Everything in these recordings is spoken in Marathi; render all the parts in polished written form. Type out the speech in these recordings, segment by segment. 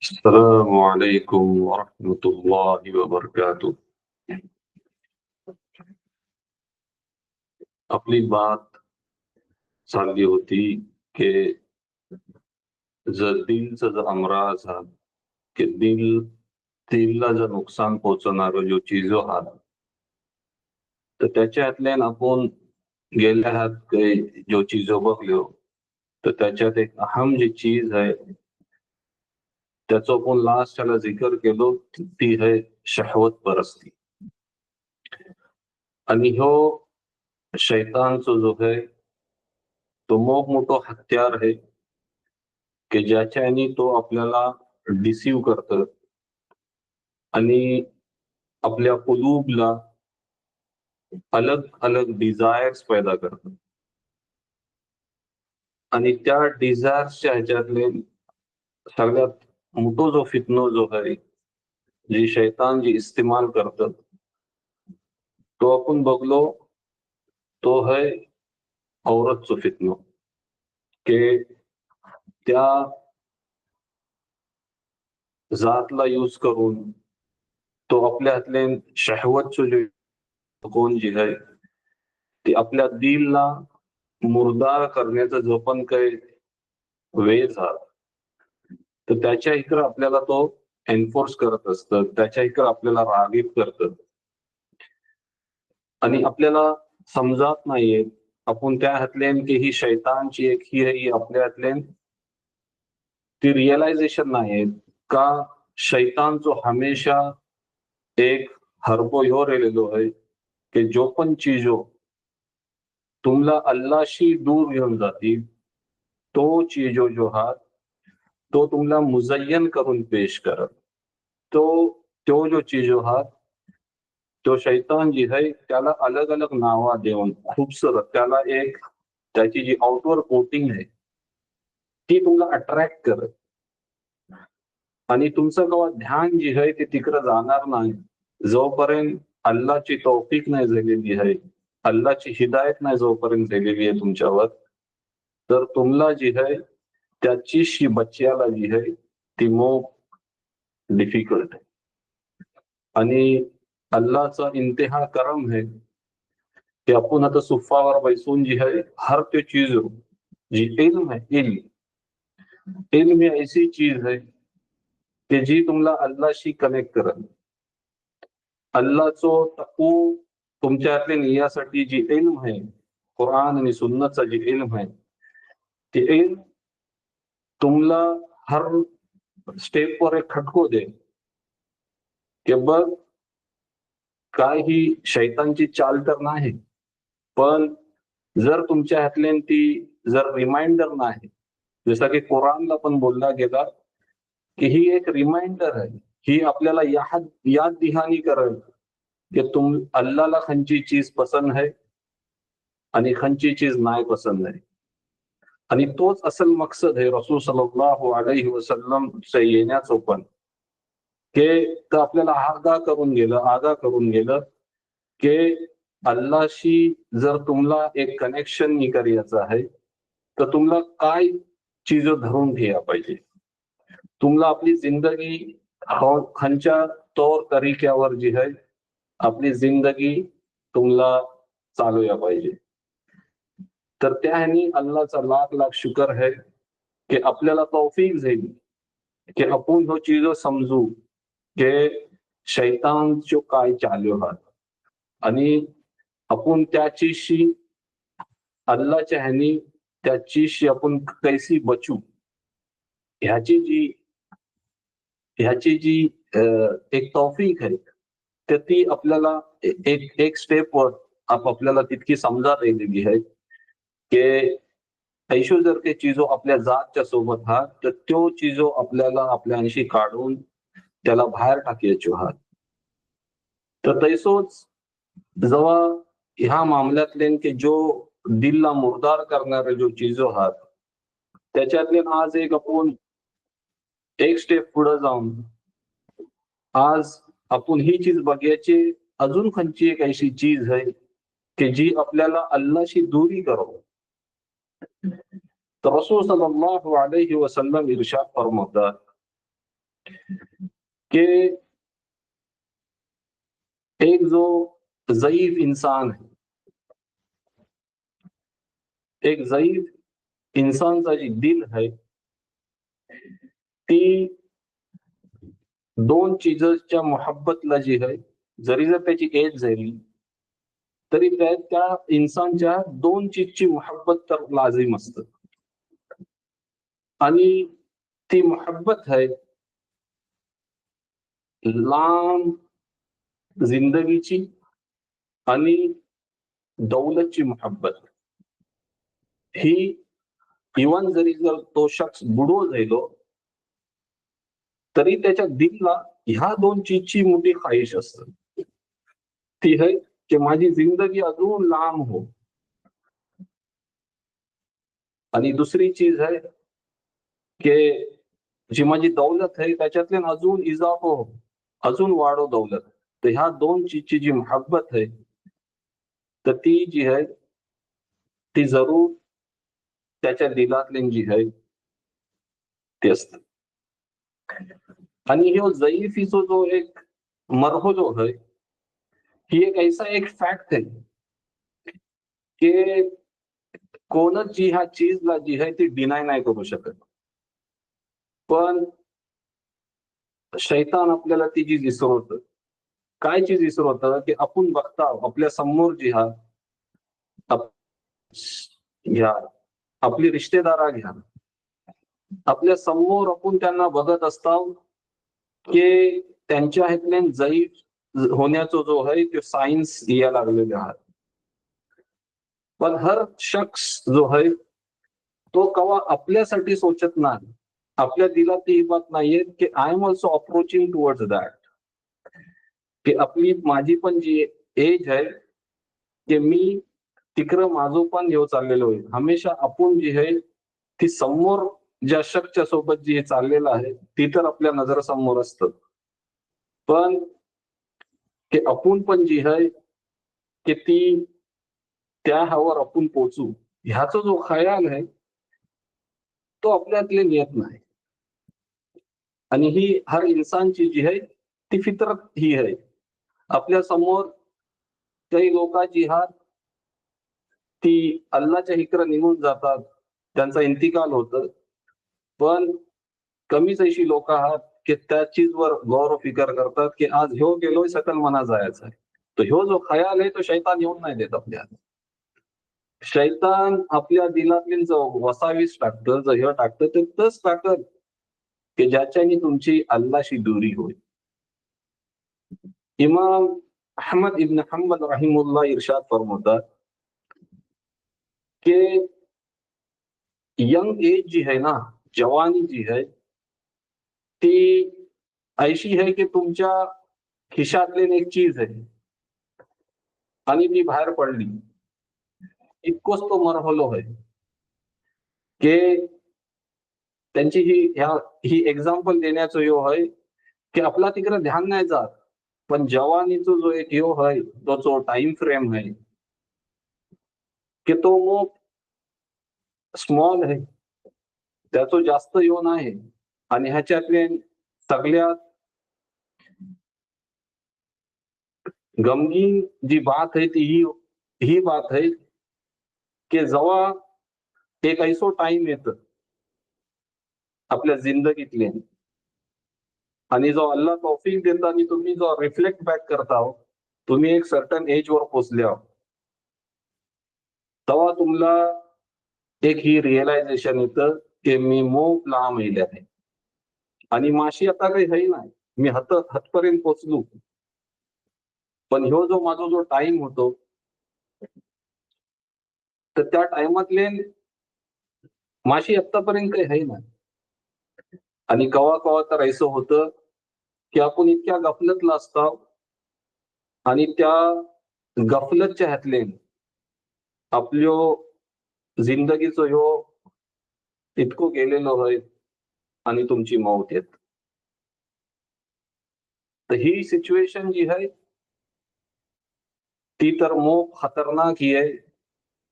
السلام عليكم ورحمة الله وبركاته. आपली बात चालली होती की जर दिलचा जर अमराज हा की दिलला जर नुकसान पोहोचवणारं जो चीजो हा तर त्याच्यातल्यान आपण गेल्या हात काही जो चीजो बघलो तर त्याच्यात एक अहम जी चीज आहे त्याचा आपण लास्ट त्याला जिकर केलो ती आहे शहवत परस्ती. आणि ह्यो शैतानचो जो आहे तो मोठमोठो हत्यार आहे की ज्याच्याने तो आपल्याला डिसीव करतं आणि आपल्या कुलूबला अलग अलग डिझायर्स पैदा करतं आणि त्या डिझायर्सच्या ह्याच्यातले सगळ्यात मोठो जो फितनो जो आहे जी शैतान जी इस्तेमाल करतं तो आपण बघलो तो है औरतचो फितनो की त्या जातला यूज करून तो आपल्या हातले शहवतचो जो कोण जी आहे ती आपल्या दिलला मुरदार करण्याचा जो पण काही वेळ झाला तर त्याच्या इकडं आपल्याला तो एन्फोर्स करत असतं, त्याच्या इकडं आपल्याला रागीत करतं आणि आपल्याला समजत नाहीये आपण त्या हातल्यान की ही शैतानची एक ही आपल्या हातल्यान ती रिअलायझेशन नाहीये का शैतानचो हमेशा एक हरबो ह्यो राहिलेलो आहे की जो पण चीजो तुमला अल्लाशी दूर घेऊन जातील तो चीजो जो हा तो तुम्हाला मुझय्यन करून पेश करत तो तो जो चीजो हा तो शैतान जी आहे त्याला अलग अलग नावा देऊन खूप सर त्याला एक त्याची जी आउटवर कोटिंग आहे ती तुम्हाला अट्रॅक्ट करत आणि तुमचं केव्हा ध्यान जी आहे ते तिकडे जाणार नाही जोपर्यंत अल्लाची तौफीक नाही झालेली आहे, अल्लाची हिदायत नाही जोपर्यंत झालेली आहे तुमच्यावर तर तुम्हाला जी आहे त्याची बच्च्याला जी आहे ती मोप डिफिकल्ट आहे आणि अल्लाचा इंतहा करम है कि आपण आता सुफ्फावर बैसून जी है हर त्यो चीज जी इल्म है इल्म ही ऐसी चीज है की जी तुम्हाला अल्लाशी कनेक्ट करत अल्लाचो तकू तुमच्यातले नियासाठी जी इल्म आहे कुरान आणि सुन्नतचा जी इल्म आहे ती इल्म तुम्हाला हर स्टेपवर एक खटको दे की बघ काय ही शैतानची चाल तर नाही पण जर तुमच्या हातल्यान ती जर रिमाइंडर नाही जसं की कुरानला पण बोलला गेला की ही एक रिमाइंडर आहे ही आपल्याला याद दिहानी करेल की तुम अल्लाला खंची चीज पसंद है आणि खंची चीज नाही पसंद आहे आणि तोच असल मकसद आहे रसूल सल्लल्लाहु अलैहि वसल्लम येण्याचं पण की तर आपल्याला आगा करून गेलं की अल्लाशी जर तुम्हाला एक कनेक्शन करायचं आहे तर तुम्हाला काय चीज धरून घ्यायला पाहिजे तुम्हाला आपली जिंदगी खंच्या तौर तरीक्यावर जी आहे आपली जिंदगी तुम्हाला चालूया पाहिजे तर त्या ह्यानी अल्लाचा लाख लाख शुकर है की आपल्याला तौफीक झाली की आपण ह्यो चीजो समजू की शैतानचो काय चालू हात आणि आपण त्याचीशी अल्लाच्या ह्यानी त्याचीशी आपण कैसी बचू ह्याची जी ह्याची जी एक तौफीक आहे तर ती आपल्याला एक एक स्टेपवर आपल्याला तितकी समजात येलेली आहे की ऐशो जर काही चीजो आपल्या जातच्या सोबत हात तर तो चीजो आपल्याला आपल्या अंशी काढून त्याला बाहेर टाकायचो हात तर तैसोच जेव्हा ह्या मामल्यातले की जो दिलला मुरदार करणारे जो चीजो हात त्याच्यातले आज एक आपण एक स्टेप पुढे जाऊन आज आपण ही चीज बघायची अजून खंची एक अशी चीज आहे की जी आपल्याला अल्लाशी दूरी करो तर रसूल सल्लल्लाहु अलैहि वसल्लम इरशाद फरमातात कि एक जो ज़ईफ इंसान है, एक ज़ईफ इंसानचा जी दिल है ती दोन चीजच्या मोहब्बतला जी आहे, जरी जर त्याची एज झाली तरी त्या इन्सानच्या दोन चीजची मोहब्बत तर लाजिम असतं. आणि ती मोहब्बत है लांब जिंदगीची आणि दौलतची मोहब्बत. ही इवन जरी जर तो शख्स बुडो झालो तरी त्याच्या दिलला ह्या दोन चीजची मोठी ख्वाहिश असते. ती है की माझी जिंदगी अजून लांब हो, आणि दुसरी चीज है की जी माझी दौलत आहे त्याच्यातले अजून इजाफा हो, अजून वाढो दौलत. तर ह्या दोन चीजची जी मोहब्बत आहे तर ती जी आहे ती जरूर त्याच्या दिलातली जी आहे ती असते. आणि ह्यो ज़ईफीचो जो एक मरहलो है, ही एक ऐसा एक फॅक्ट आहे की कोणच जी ह्या चीजला जी आहे ती डिनाय नाही करू शकत. पण शैतान आपल्याला ती जी विसरवतं. काय चीज विसरवतं की आपण बघता आपल्या समोर जी हा घ्या, आपली रिश्तेदारा घ्या, आपल्या समोर आपण त्यांना बघत असतो की त्यांच्या ह्यातल्या जईफ होण्याचा जो आहे तो सायन्स यायला लागलेले आहात. पण हर शख्स जो आहे तो कवा आपल्यासाठी सोचत नाही. आपल्या दिलात ही बात नाहीये की I am also approaching towards that, की आपली माझी पण जी एज आहे की मी तिकडं माझं पण येऊ चाललेलो आहे. हमेशा आपण जी आहे ती समोर ज्या शख्सच्या सोबत जी चाललेलं आहे ती तर आपल्या नजरेसमोर असतं, पण की आपण पण जी आहे की ती त्या ह्यावर आपण पोचू ह्याचा जो खयाल आहे तो आपल्यातले येत नाही. आणि ही हर इन्सानची जी आहे ती फितरत ही आहे. आपल्या समोर काही लोकांची हात ती अल्लाच्या इकडे निघून जातात, त्यांचा इंतिकाल होतं. पण कमीच अशी लोक आहात की त्या चीजवर गौर फिकर करतात की आज ह्यो गेलोय सकल मना जायचा आहे. तो ह्यो जो खयाल आहे तो शैतान येऊन नाही देत आपल्याला. शैतान आपल्या दिलातली जो वसावीस टाकतं, जो ह्यो टाकतं ते तस टाकत की ज्याच्याने तुमची अल्लाशी दूरी होईल. इमाम अहमद इब्न हंबल रहिमहुल्लाह इरशाद फरमातात की यंग एज जी है ना, जवानी जी है ती ऐशी है की तुमच्या खिशातली एक चीज आहे आणि ती बाहेर पडली. इतकोच तो मरहलो आहे की त्यांची ही एक्झाम्पल देण्याचं ह्यो आहे की आपला तिकडे ध्यान नाही जात, पण जवानीचा जो एक ह्यो आहे तो जो टाइम फ्रेम आहे की तो मग स्मॉल आहे, त्याचं जास्त ह्यो नाही. आणि ह्याच्यातले सगळ्यात गमगीन जी बात है ती ही बात है की जेव्हा एक ऐसो टाइम येतं आपल्या जिंदगीतले आणि जो अल्लाह तौफीक देता आणि तुम्ही जो रिफ्लेक्ट बॅक करता हो, तुम्ही एक सर्टन एज वर पोहोचले आहो, तेव्हा तुम्हाला एक ही रिअलायझेशन येतं की मी मोप लांब येईल आहे आणि माशी आता काही है नाही, मी हतपर्यंत पोहोचलो. पण ह्यो जो माझा जो टाइम होतो तर त्या टाइमातले माशी आत्तापर्यंत काही है नाही. आणि कवा कवा तर ऐसं होतं की आपण इतक्या गफलतला असतो आणि त्या गफलतच्या ह्यातले आपल्यो जिंदगीचो ह्यो इतको गेलेलो आहे आणि तुमची मौत येत. तर ही सिच्युएशन जी आहे ती तर मोप खतरनाक ही आहे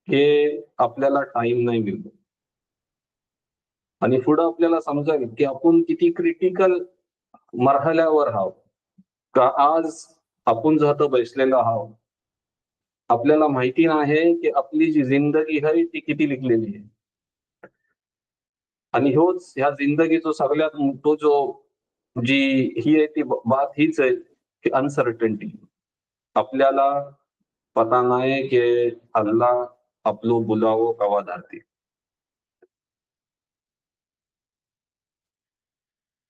हे आपल्याला टाइम नाही मिळतो. आणि पुढे आपल्याला समजेल की आपण किती क्रिटिकल मरहल्यावर हाव का आज आपण जर बसलेलो आहोत, आपल्याला माहिती नाही की आपली जी जिंदगी आहे ती किती लिखलेली आहे. आणि ह्या जिंदगीचा सगळ्यात तो जो जी ही आहे ती बात हीच आहे की अनसर्टन्टी. आपल्याला पता नाही की अल्लाह आपलो बुलावो कवा धारते.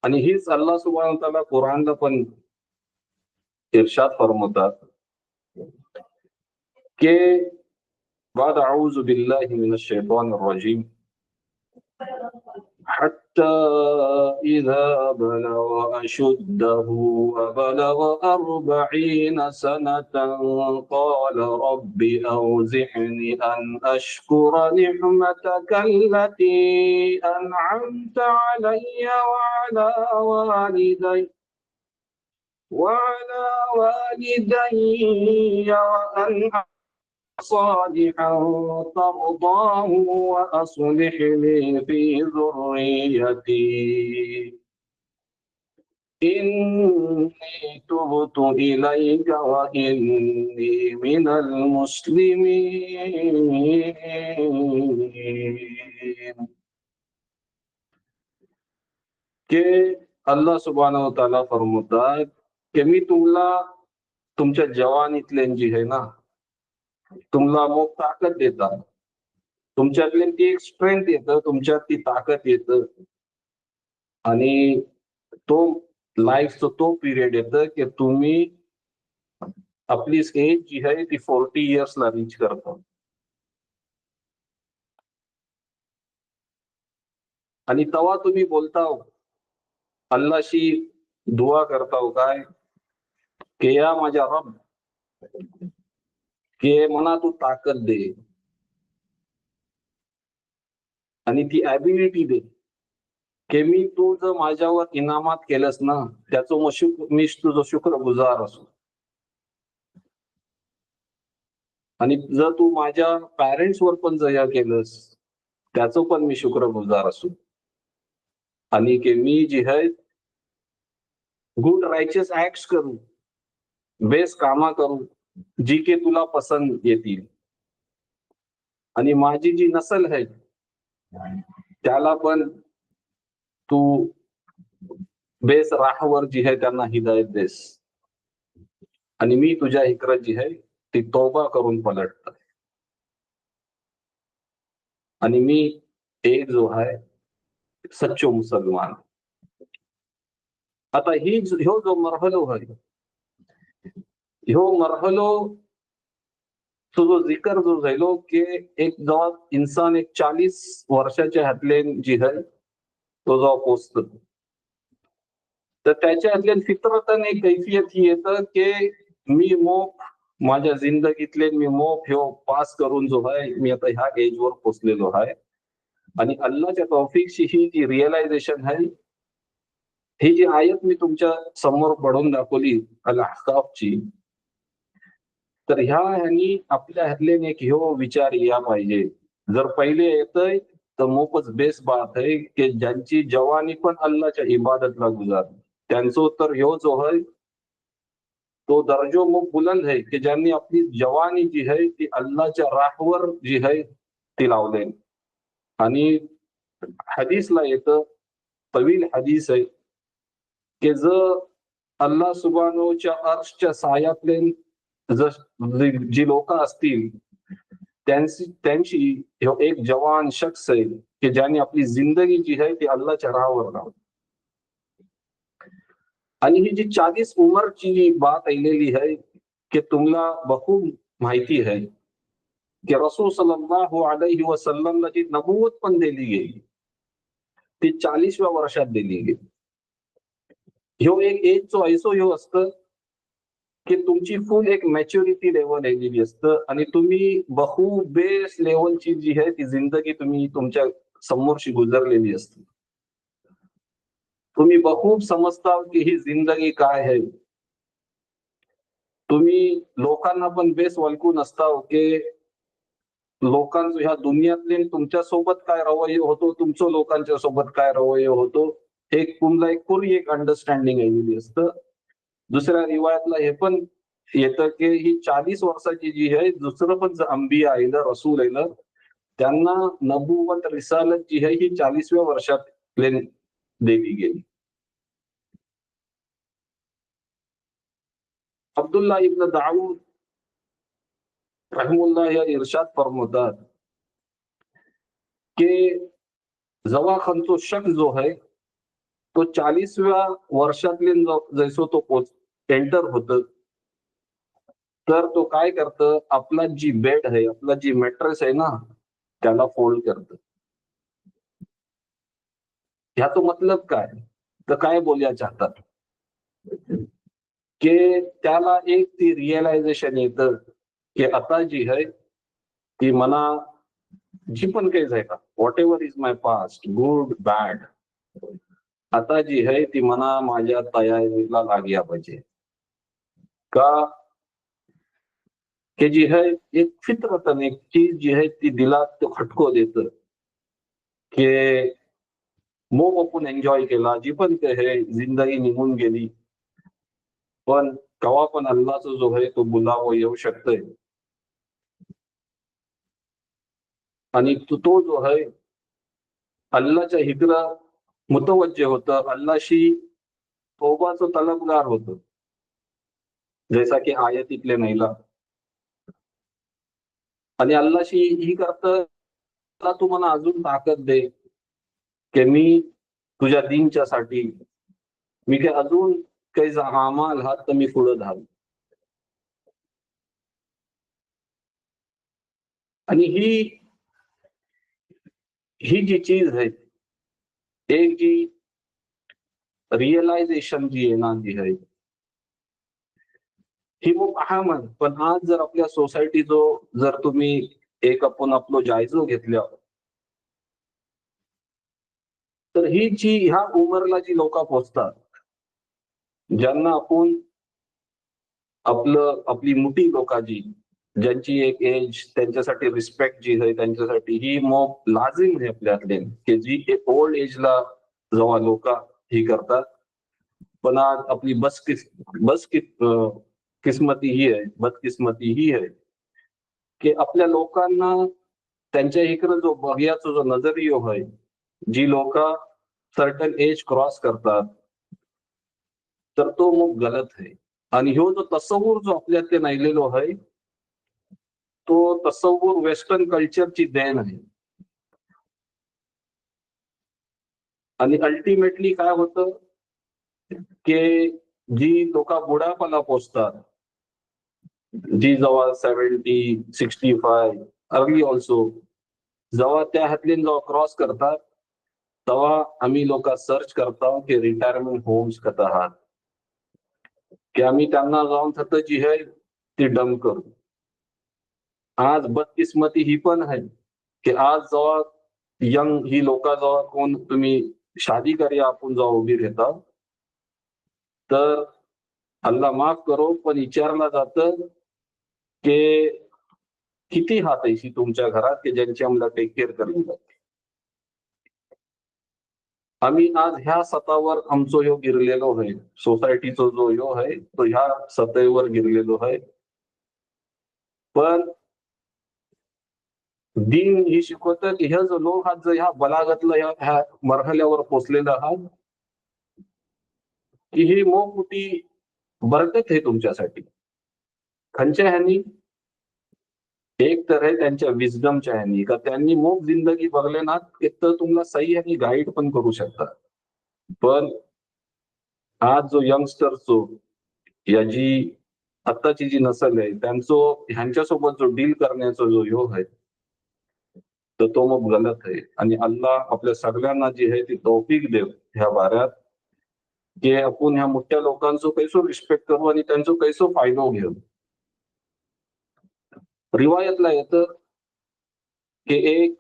आणि हीच अल्लाह सुब्हानहू व तआला कुरानला पण इर्शाद फरमावतात की बाद अऊजु बिल्लाहि मिनश शैतानिर रजीम حتى إذا بلغ أشده وبلغ 40 سنة قال رب أوزعني أن أشكر نعمتك التي أنعمت علي وعلى والدي وأن صالحا ترضاه وأصلح لي في ذريتي إني تبت إليك وإني من المسلمين. के अल्लाह सुब्हानहू व तआला फरमावतात की मी तुमच्या जवानीतले जी आहे ना, तुम्हाला मग ताकद देतात. तुमच्यातली ती एक स्ट्रेंथ येतं, तुमच्यात ती ताकद येतं. आणि तो लाईफचा तो पिरियड येतं की तुम्ही आपली एज जी आहे ती 40 इयर्सला रीच करता. आणि तेव्हा तुम्ही बोलताव अल्लाशी दुआ करताव काय की या माझ्या रब की मला तू ताकद दे आणि ती ॲबिलिटी दे की मी तू जर माझ्यावर इनामात केलंस ना त्याचं मी तुझं शुक्रगुजार असो. आणि जर तू माझ्या पॅरेंट्सवर पण जया केलंस त्याचं पण मी शुक्रगुजार असो. आणि की मी जी आहे गुड रायचियस ऍक्ट्स करू, बेस्ट कामा करू जी के तुला पसंत येतील. आणि माझी जी नसल आहे त्याला पण तू बेस राहावर जी आहे त्यांना हिदायत देस. आणि मी तुझ्या इकडं जी आहे ती तौबा करून पलटत. आणि मी एक जो आहे सच्चो मुसलमान. आता ह्यो जो मरहलो आहे ह्यो मरहलो तो जो जिकर जो झालो की एक जेव्हा इन्सान एक 40 वर्षाच्या हातले जी आहे तो जेव्हा पोचतो तर त्याच्या हातल्या फित्रतन एक कैफियत ही येतं की मी माझ्या जिंदगीतले मी ह्यो पास करून जो आहे मी आता ह्या एजवर पोचलेलो आहे. आणि अल्लाहच्या तौफिकची ही जी रिअलायझेशन आहे ही जी आयत मी तुमच्या समोर पडून दाखवली अल अहकाफची, तर ह्यानी आपल्या हातले एक ह्यो विचार या पाहिजे. जर पहिले येतय तर मोफच बेस बात आहे की ज्यांची जवानी पण अल्लाहच्या इबादतला गुजारली त्यांचं तर ह्यो जो आहे तो दर्जो मग बुलंद आहे की ज्यांनी आपली जवानी जी आहे ती अल्लाहच्या राहवर जी आहे ती लावले. आणि हदीसला येतं, तवील हदीस आहे की जर अल्लाह सुब्हानहूच्या अर्शच्या सायातले जी लोक असतील त्यांची एक जवान शख्स आहे की ज्याने आपली जिंदगी जी आहे ती अल्लाहच्या राहावर लावली. आणि ही जी 40 उमरची जी बात आलेली आहे की तुम्हाला बखूब माहिती आहे की रसूल सल्लल्लाहु अलैहि वसल्लमला जी नबुवत पण दिली गेली ती 40व्या वर्षात दिली गेली. ह्यो एक एजचो ऐसो ह्यो असतं की तुमची फुल एक मॅच्युरिटी लेवल आलेली असतं आणि तुम्ही बखूब बेस लेवलची जी आहे ती जिंदगी तुम्ही तुमच्या समोरशी गुजरलेली असते. तुम्ही बखूब समजता की ही जिंदगी काय आहे. तुम्ही लोकांना पण बेस वळकून असता की लोकांचं ह्या दुनियातले तुमच्या सोबत काय रवैये होतो, तुमचं लोकांच्या सोबत काय रवैये होतो एक तुम्हाला एक पुरी एक अंडरस्टँडिंग आलेली असतं. दुसऱ्या रिवायातला हे पण येतं की ही 40 वर्षाची जी आहे, दुसरं पण अंबिया आलं, रसूल आलं, त्यांना नबुवत रिसालत जी आहे ही 40व्या वर्षात दिली गेली. अब्दुल्ला इब्न दाऊद रहमुल्लाह या इर्शाद फरमातात की जवा खंचो शक जो है तो 40व्या वर्षातले जैसो तो एंटर होत, तर तो काय करतं, आपला जी बेड आहे, आपला जी मॅट्रेस आहे ना, त्याला फोल्ड करतं. ह्याचा मतलब काय? तर काय बोलया चाहतात की त्याला एक ती रिअलायझेशन येतं की आता जी आहे ती मना जी पण काही आहे का, what ever is my past, good bad, आता जी आहे ती मना माझ्या तयारीला लागल्या पाहिजे का. की जी है एक फित्रतन एक चीज जी है ती दिलात तो खटको देतं की मोग आपण एन्जॉय केला, जी पण ते आहे जिंदगी निघून गेली, पण केव्हा पण अल्लाचा जो आहे तो बुलावा येऊ शकतोय. आणि तो जो आहे अल्लाच्या हिकडं मुतवज्जे होतं, अल्लाशी तौबाचं तलबगार होतं, जैसा की आयतीतले नाहीला. आणि अल्लाशी ही करतं, अल्ला तू मला अजून ताकद दे की मी तुझ्या दीनच्या साठी मी काय अजून काही अमाल हात तर मी पुढे धावू. आणि ही जी चीज आहे, एक जी रिअलायझेशन जी आहे ना, जी आहे ही खूप अहम आहे. पण आज जर आपल्या सोसायटीचो जर तुम्ही एक आपण आपलो जायजो घेतल्या, तर ही जी ह्या उमरला जी लोक पोचतात, ज्यांना आपण आपली मोठी लोकांची ज्यांची एक एज त्यांच्यासाठी रिस्पेक्ट जी आहे, त्यांच्यासाठी ही मोप लाजिम आहे आपल्यातले, की जी एक ओल्ड एजला जेव्हा लोक ही करतात. पण आज आपली किस्मती ही आहे, बदकिस्मती ही आहे की आपल्या लोकांना त्यांच्या इकडे जो बघ्याचा जो नजरियो आहे, जी लोक सर्टन एज क्रॉस करतात, तर तो मग गलत आहे. आणि ह्यो जो तसवूर जो आपल्यातले नाहिलेलो आहे, तो तसवूर वेस्टर्न कल्चरची देण आहे. आणि अल्टिमेटली काय होतं की जी लोक बुढापाला पोचतात, जी जेव्हा 70, 65 अर्ली ऑल्सो, जेव्हा त्या हातलीन जेव्हा क्रॉस करतात, तेव्हा आम्ही लोक सर्च करतो की रिटायरमेंट होम्स कत आहात, की आम्ही त्यांना जाऊन थतं जी आहे ती डम करू. आज बदकिस्मती ही पण आहे की आज जेव्हा यंग ही लोक जेव्हा कोण तुम्ही शादी करूया आपण जेव्हा उभी घेता, तर अल्लाह माफ करो पण विचारला जातं की किती हात ऐशी तुमच्या घरात की ज्यांची आम्हाला टेक केअर करली जाते. आम्ही आज ह्या सतावर आमचो ह्यो गिरलेलो आहे, सोसायटीचो जो ह्यो आहे तो ह्या सतेवर गिरलेलो आहे. पण दीन ही शिकवतं की ह्या जो लोक आज ह्या बलागतला ह्या मरहल्यावर पोचलेला आहात, की ही मोठी बरकत आहे तुमच्यासाठी. खंच्या ह्यानी एक तर आहे त्यांच्या विजडमच्या ह्यानी, का त्यांनी मोग जिंदगी बघले ना, एक तर तुम्हाला सही ह्यानी गाईड पण करू शकतात. पण आज जो यंगस्टरचो या जी आत्ताची जी नसल आहे, ह्यांच्यासोबत जो डील करण्याचा जो योग आहे, तर तो मग गलत आहे. आणि अल्लाह आपल्या सगळ्यांना जी आहे ती तौफीक देव ह्या बाऱ्यात, की आपण ह्या मोठ्या लोकांचो कैसो रिस्पेक्ट करू आणि त्यांचा कैसो फायदा घेऊ. रिवायतला येतं की एक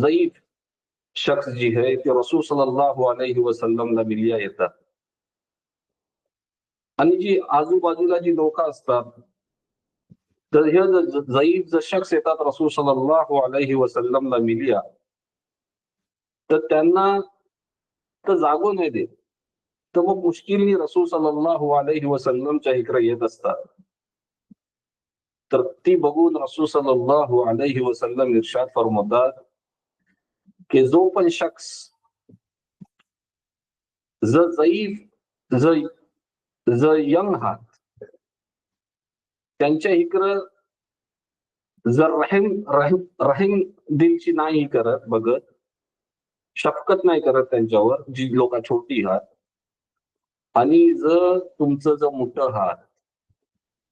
ज़ईफ शख्स जी है की रसूल सल्लल्लाहु अलैहि वसल्लमला मिलिया येतात. आणि जी आजूबाजूला जी लोक असतात, तर हे ज़ईफ जे शख्स येतात रसूल सल्लल्लाहु अलैहि वसल्लमला मिलिया, तर त्यांना तर जागू नाही देत. तर मग मुश्किलनी रसूल सल्लल्लाहु अलैहि वसल्लमच्या इकडे येत असतात. तर ती बघून रसूल सल्लल्लाहु अलैहि वसल्लम इर्शाद फरमावतात की जो पण शख्स जईफ ज यंग आहात त्यांच्या इकडं जर रहीम रहीम रहीम दिलची नाही करत, बघत शफकत नाही करत त्यांच्यावर, जी लोक छोटी आहात, आणि जर तुमचं जर मोठं आहात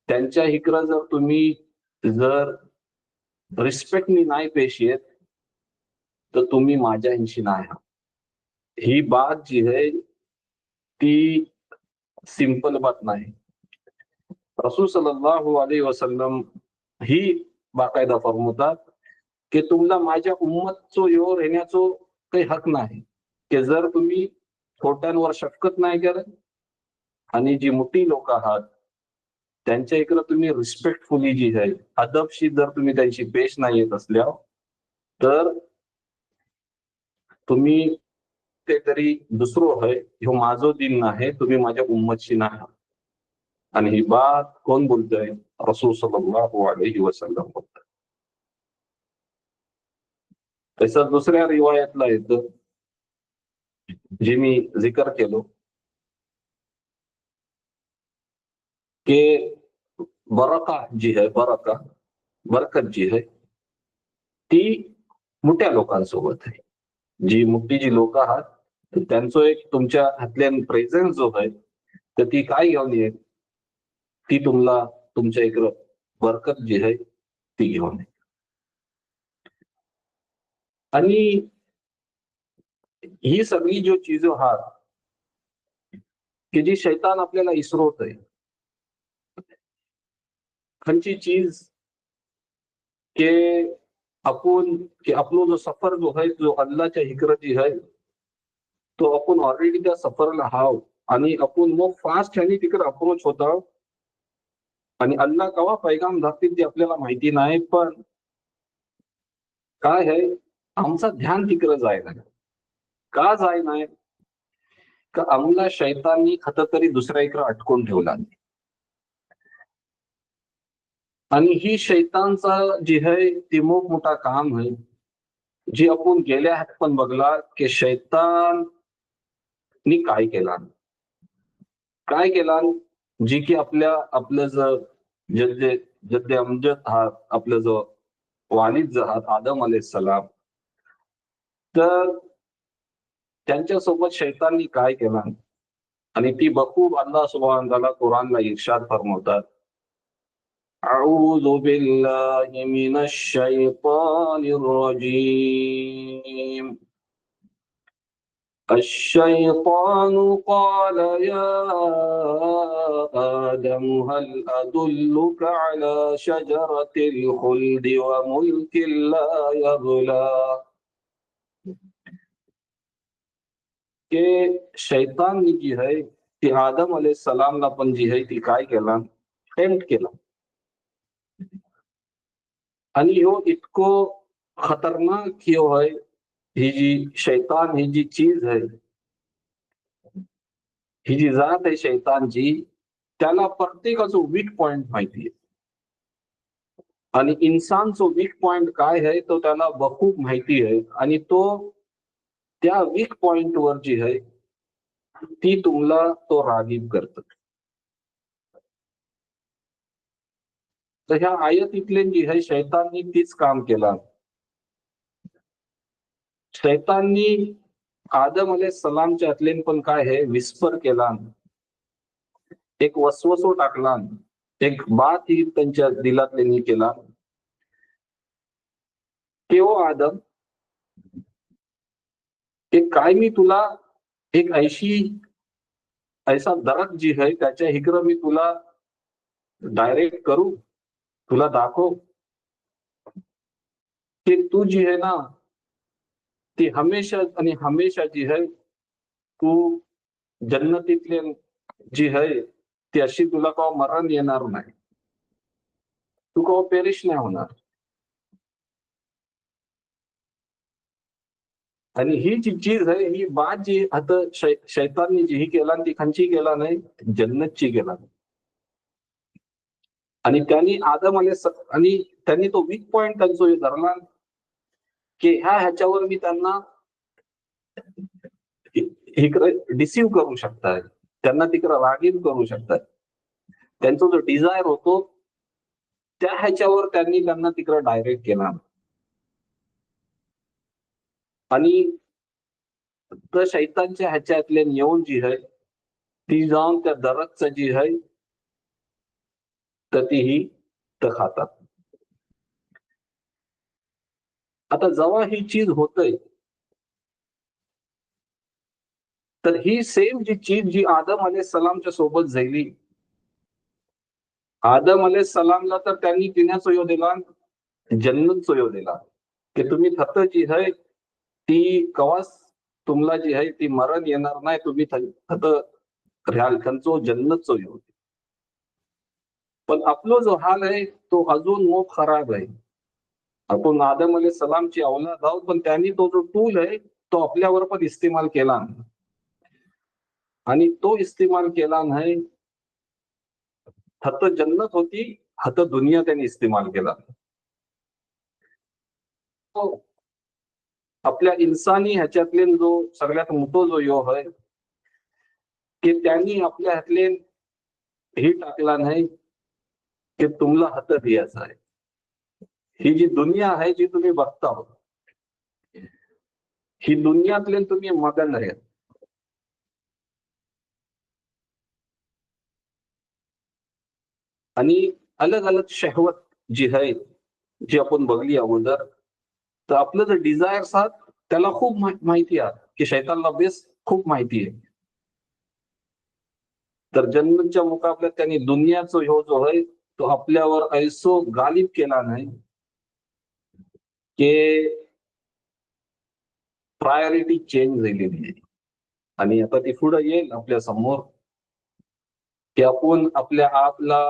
त्यांच्या इकडं जर तुम्ही जर रिस्पेक्टनी नाही पेश येत तर तुम्ही माझ्या हिंशी नाही आहात. ही बात जी आहे ती सिंपल बात नाही. रसूल सल्लल्लाहु अलैहि वसल्लम ही बाकायदा फरमवतात की तुम्हाला माझ्या उम्मतचो योर येण्याचो काही हक नाही, की जर तुम्ही छोट्यांवर शफकत नाही करत आणि जी मोठी लोक आहात त्यांच्या इकडे तुम्ही रिस्पेक्टफुली जी आहे अदबशी जर तुम्ही त्यांची पेश नाही येत असल्या तर तुम्ही ते तरी दुसरं आहे, ह्यो माझो दिन नाही, तुम्ही माझ्या उम्मतशी नाही. आणि ही बात कोण बोलतोय? रसूल सल्लल्लाहु अलैहि वसल्लम बोलतोय. तसंच दुसऱ्या रिवायतला येतं जे मी जिकर केलो की बरका जी आहे, बरकत जी आहे ती मोठ्या लोकांसोबत आहे. जी मोठी जी लोक आहात त्यांचं एक तुमच्या हातल्या प्रेझेन्स जो आहे तर ती काय घेऊन येईल? ती तुम्हाला तुमच्या इकडं बरकत जी आहे ती घेऊन येईल. आणि ही सगळी जो चीज आहात की जी शैतान आपल्याला इसरवत आहे, खंची चीज के आपण की आपलो जो सफर जो आहे जो अल्लाच्या हिकडं जी आहे तो आपण ऑलरेडी त्या सफरला हाव आणि आपण मग फास्ट आणि तिकडे अप्रोच होत आहोत. आणि अल्लाह कवा पैगाम दाखतील ते आपल्याला माहिती नाही, पण काय आहे आमचं ध्यान तिकडे जायला का जाय नाही का आम्हाला शैतानी खत तरी दुसऱ्या इकडे अटकून ठेवला. आणि ही शैतानचा जी आहे ती मोठ मोठा काम आहे जी आपण गेल्या हात पण बघला की शैताननी काय केला जी की आपलं जद्दे जद्दे अमजद आहात, आपलं जो वालिद जो आहात आदम अलैहिस्सलाम, तर त्यांच्यासोबत शैताननी काय केला आणि ती बखूब अल्लाह सुब्हानहू व तआला कुरानला इर्शाद फरमावतात अऊझु बिल्लाहि मिनश शैतानिर रजीम الشيطان قال يا آدم هل أدلك على شجرة الخلد وملك لا يبلى के शैताननी जी आहे ती आदम अलैहिस्सलामला पण जी आहे ती काय केला? टेम्प्ट केला. आणि ह्यो इतको खतरनाक ह्यो आहे, ही जी शैतान ही जी चीज आहे, ही जी जात आहे शैतानची, त्याला प्रत्येकाचं वीक पॉइंट माहिती आहे. आणि इन्सानचं वीक पॉइंट काय आहे तो त्याला बखूब माहिती आहे आणि तो त्या वीक पॉइंट वर जी आहे ती तुम्हाला तो रागीब करत. तर ह्या आयतीतले जी आहे शैताननी तीच काम केला. शैताननी आदम अलैहिस्सलामच्या हातलेन पण काय आहे विस्पर केला, एक वसवसो टाकला, एक बात ही त्यांच्या दिलातले केला की ओ आदम, एक काय मी तुला एक ऐसा दरक जी आहे त्याच्या इकडं मी तुला डायरेक्ट करू, तुला दाखव की तू जी आहे ना ती हमेशा आणि हमेशा जी आहे तू जन्नतीतले जी आहे ती अशी तुला कवा मरण येणार नाही, तू कवा पेरिश नाही होणार. आणि ही जी चीज आहे, ही बात जी आता शैताननी जी ही केला ती खंची केला नाही, जन्नतची केला. आणि त्यांनी आदम आणि त्यांनी तो वीक पॉइंट त्यांचा धरला की ह्याच्यावर मी त्यांना इकडे डिसिव्ह करू शकतात, त्यांना तिकडे रागीत करू शकतात. त्यांचा जो डिझायर होतो त्या ह्याच्यावर त्यांना तिकडे डायरेक्ट केला. आणि तर शैतानच्या ह्याच्यातले येऊन जी आहे ती जाऊन त्या दरकचं जी आहे तर ती ही तर खातात. आता जेव्हा ही चीज होतय तर ही सेम जी चीज जी आदम सलामच्या सोबत झाली, आदम सलामला तर त्यांनी पिण्याचा यो दिला, जन्नतचा यो दिला की तुम्ही फक्त जी आहे ती कवास तुम्हाला जी आहे ती मरण येणार नाही, तुम्ही फक्त ह्याल त्यांचो जन्नतचो यो. पण आपलो जो हाल आहे तो अजून मोठ खराब आहे. आपण आदम सलामची औलाद आहोत, पण त्यांनी तो जो टूल आहे तो आपल्यावर पण इस्तेमाल केला नाही. आणि तो इस्तेमाल केला नाही, फक्त जन्नत होती, फक्त दुनिया त्यांनी इस्तेमाल केला. तो आपल्या इन्सानी ह्याच्यातले जो सगळ्यात मोठा जो यो आहे की त्यांनी आपल्या हातले ही टाकला नाही की तुम्हाला हात द्यायचा आहे. ही जी दुनिया आहे जी तुम्ही बघता ही दुनियातले तुम्ही मगन आहे. आणि अलग अलग शहवत जी आहे जी आपण बघली अगोदर, तर आपलं जे डिझायर्स आहात त्याला खूप माहिती आहे की शैतानला बेस खूप माहिती आहे. तर जन्नतच्या मुकाबल्यात त्यांनी दुनियाचा ह्यो जो आहे तो आपल्यावर ऐसो गालिब केला नाही की प्रायोरिटी चेंज झालेली आहे. आणि आता ती पुढे येईल आपल्या समोर की आपण आपल्या आपला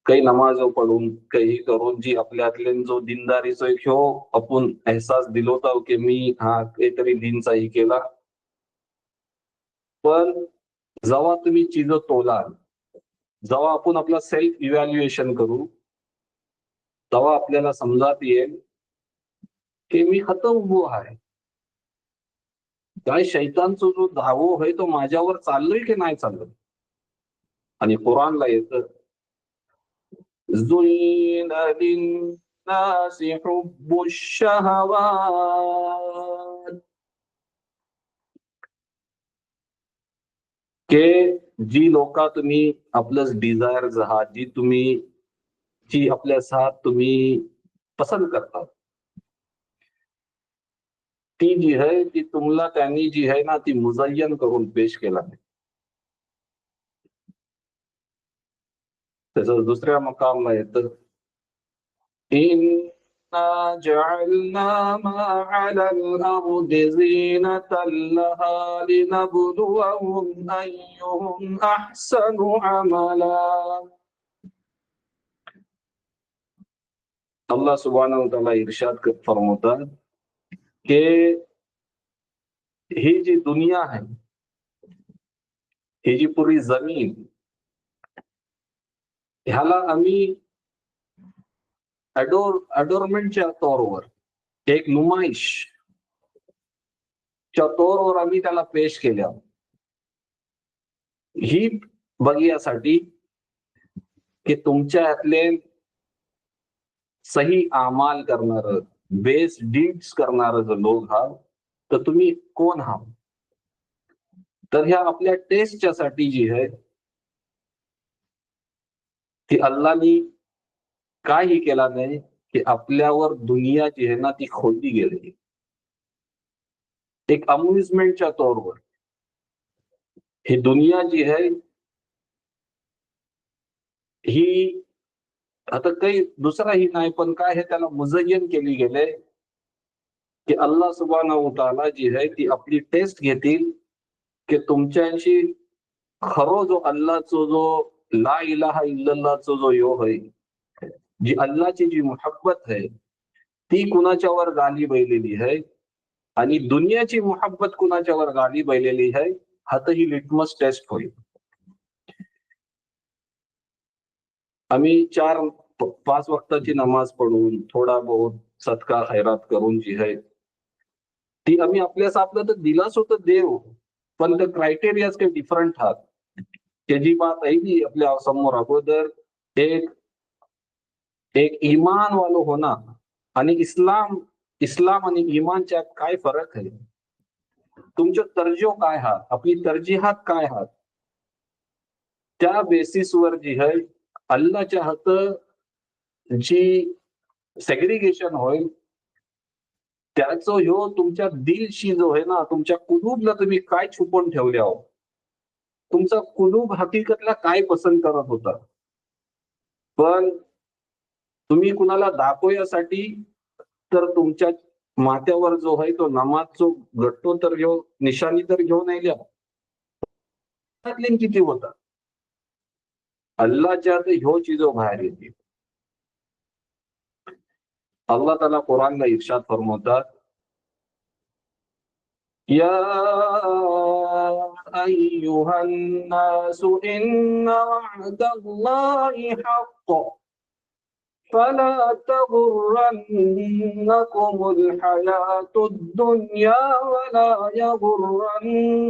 काही नमाज पडून काही करून जी आपल्यातले जो दिनदारीचा एक ह्यो आपण एहसास दिलोता की मी हा काहीतरी दिनचाही केला. पण जेव्हा तुम्ही चीज तोलाल, जेव्हा आपण आपला सेल्फ इव्हॅल्युएशन करू, तेव्हा आपल्याला समजात येईल की मी खत उभो आहे. काय शैतानचा जो धावो आहे तो माझ्यावर चाललोय की नाही चाललोय. आणि कुराणला येतं زُيِّنَ لِلنَّاسِ حُبُّ الشَّهَوَاتِ के जी लोक तुम्ही आपलं डिझायर आहात, जी तुम्ही जी आपल्या साथ तुम्ही पसंत करता, ती जी आहे ती तुम्हाला त्यांनी जी आहे ना ती मुझय्यन करून पेश केला. त्याचं दुसऱ्या मकामला येतं إِنَّا جَعَلْنَا مَا عَلَى الْأَرْضِ زِينَةً لَهَا لِنَبْلُوَهُمْ أَيُّهُمْ أَحْسَنُ عَمَلًا. अल्लाह सुब्हानहू व तआला इरशाद फरमावतात की ही जी दुनिया आहे, ही जी पुरी जमीन, ह्याला आम्ही अडोरमेंटच्या तौरवर, एक नुमाइशच्या तौरवर आम्ही त्याला पेश केल्या. ही बघण्यासाठी की तुमच्या ह्यातले सही अमाल करणार, बेस्ट डीड्स करणार जो लोक आहात, तर तुम्ही कोण आहात. तर ह्या आपल्या टेस्टच्या साठी जी आहे ती अल्लाहनी काही केला नाही की आपल्यावर दुनिया जी आहे ना ती खोदली गेली. एक अम्युजमेंटच्या तौरवर ही दुनिया जी आहे ही आता काही दुसराही नाही, पण काय हे त्याला मुझय्यन केली गेले की अल्लाह सुब्हानहू व तआला जी आहे ती आपली टेस्ट घेतील की तुमच्याशी खरो जो अल्लाहचो जो ला इलाहा इल्लल्लाहचो जो यो आहे, जी अल्लाहची जी मोहब्बत आहे ती कुणाच्यावर गाली बैलेली आहे आणि दुनियाची मोहब्बत कुणाच्यावर गाली बैलेली आहे, हातही लिटमस टेस्ट होईल. आम्ही 4-5 वक्ताची नमाज पढून थोडा बहुत सदका खैरात करून जी आहे ती आम्ही आपल्यास आपलं तर दिलाच होतं देव, पण ते क्रायटेरियाज काही डिफरंट आहात. त्याची बात आहे की आपल्या समोर अगोदर एक एक इमान वालो होणार आणि इस्लाम इस्लाम आणि इमानच्या काय फरक आहे, तुमचे तर्जो काय आहात, आपली तरजिहात काय आहात, त्या बेसिसवर जी आहे अल्लाच्या हात जी सेग्रिगेशन होईल त्याचं ह्यो तुमच्या दिलशी जो आहे ना, तुमच्या कुलूबला तुम्ही काय छुपवून ठेवले आहो, तुमचा कुलूब हकीकतला काय पसंत करत होता. पण तुम्ही कुणाला दाखवण्यासाठी तर तुमच्या माथ्यावर जो आहे तो नमाज जो घटतो तर ह्यो निशाणी तर घेऊन यायल्या किती होता अल्लाच्या ह्यो चिजो बाहेर येते. अल्लाह ताला कुरानला इर्शाद फरमावतात, या अय्युहन नासु इन्ना वअदल्लाहि हक़्क़ फला तगुर्रन्नकुमुल हयातुद्दुन्या वला यगुर्रन्नकुम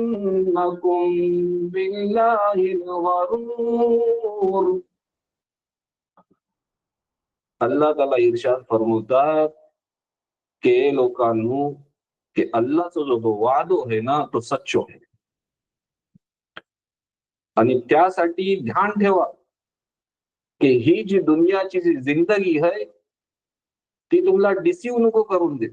बिल्लाहिल गरूर. अल्लाह ताला इर्शाद फरमावतात की लोकांनो, की अल्लाहचा जो वादो आहे ना तो सच्चो आहे आणि त्यासाठी ध्यान ठेवा की ही जी दुनियाची जी जिंदगी आहे ती तुम्हाला डिसीव नको करून दे.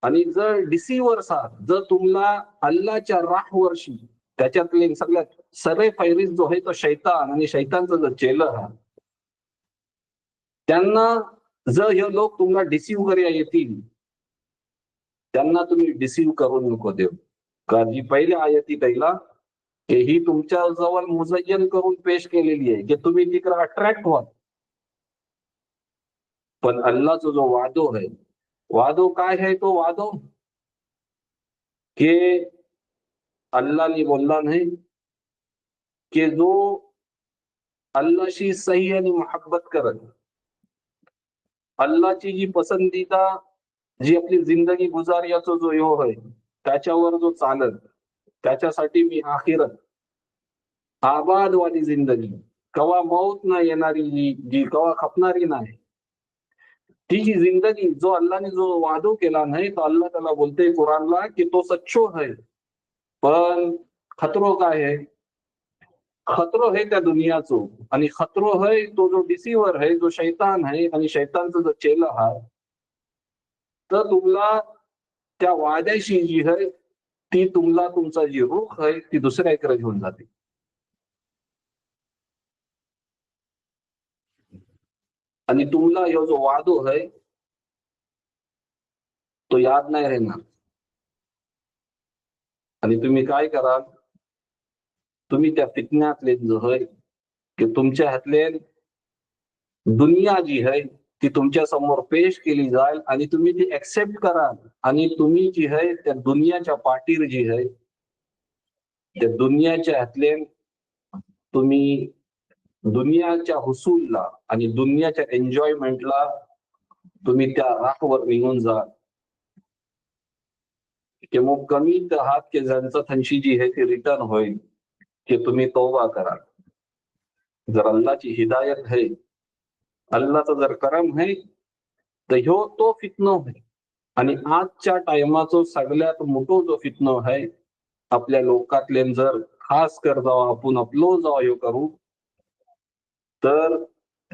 आणि जर डिसिव्हर्स आहात, जर तुम्हाला अल्लाच्या राह वर्षी त्याच्यातले सगळ्यात सरे फैरिज जो आहे तो शैतान आणि शैतानचा जो चेला आहात, त्यांना जर हे लोक तुम्हाला डिसीव्ह करूया येतील, त्यांना तुम्ही डिसीव्ह करून नको देऊ. का जी पहिल्या आयती पहिला की ही तुमच्या जवळ मुजय्यन करून पेश केलेली आहे की तुम्ही तिकडे अट्रॅक्ट व्हा. पण अल्लाचा जो वादो आहे, वादो काय आहे तो वादो की अल्लाहने बोलला नाही की जो अल्लाशी सही आणि मोहब्बत करत, अल्लाची जी पसंदीदा जी आपली जिंदगी गुजारियाचा जो ह्यो आहे त्याच्यावर जो चालत, त्याच्यासाठी मी आखिरत आबादवादी जिंदगी, कवा मौत न येणारी जी कवा खपणारी नाही, ती जी जिंदगी जो अल्लाने जो वादो केला नाही तो अल्लाह त्याला बोलते कुरानला की तो सच्चो है. पण खतरो काय आहे, खतरो है त्या दुनियाचो आणि खतरो है तो जो डिसिव्हर है, जो शैतान है आणि शैतानचा जो चेला आहे, तर तुम्हाला त्या वाद्याशी जी आहे ती तुम्हाला तुमचा जी रूख आहे ती दुसऱ्या इकडे घेऊन जाते. आणि तुम्हाला ह्यो जो वादो आहे तो याद नाही राहणार. आणि तुम्ही काय कराल, तुम्ही त्या फितन्यातले जो आहे की तुमच्या हातले दुनिया जी आहे ती तुमच्या समोर पेश केली जाईल आणि तुम्ही ती एक्सेप्ट कराल आणि तुम्ही जी आहे त्या दुनियाच्या पाठीवर जी आहे त्या दुनियाच्या हातले तुम्ही दुनियाच्या हुसूलला आणि दुनियाच्या एन्जॉयमेंटला तुम्ही त्या राखवर निघून जा की मग कमी आहात की ज्यांचं थंशी जी आहे ती रिटर्न होईल की तुम्ही तौबा करा. जर अल्लाची हिदायत है, अल्लाचा जर करम है, तर ह्यो तो फितनो आहे. आणि आजच्या टायमाचो सगळ्यात मोठो जो फितनो आहे आपल्या लोकातले जर खास कर जावा आपण आपलो जावा ह्यो करू, तर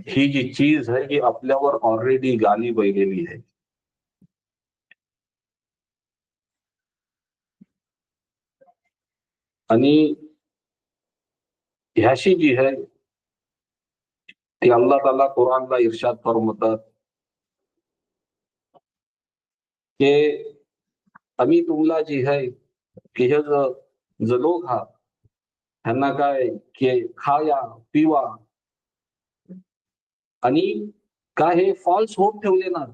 ही जी चीज आहे ही आपल्यावर ऑलरेडी गाली बैलेली आहे. आणि ह्याशी जी आहे ती अल्लाह ताला कुरानला इर्शाद फरमावतात की आम्ही तुम्हाला जी आहे की हे जो लोक हा ह्यांना काय की खाया पिवा आणि काय हे फॉल्स होप ठेवले ना.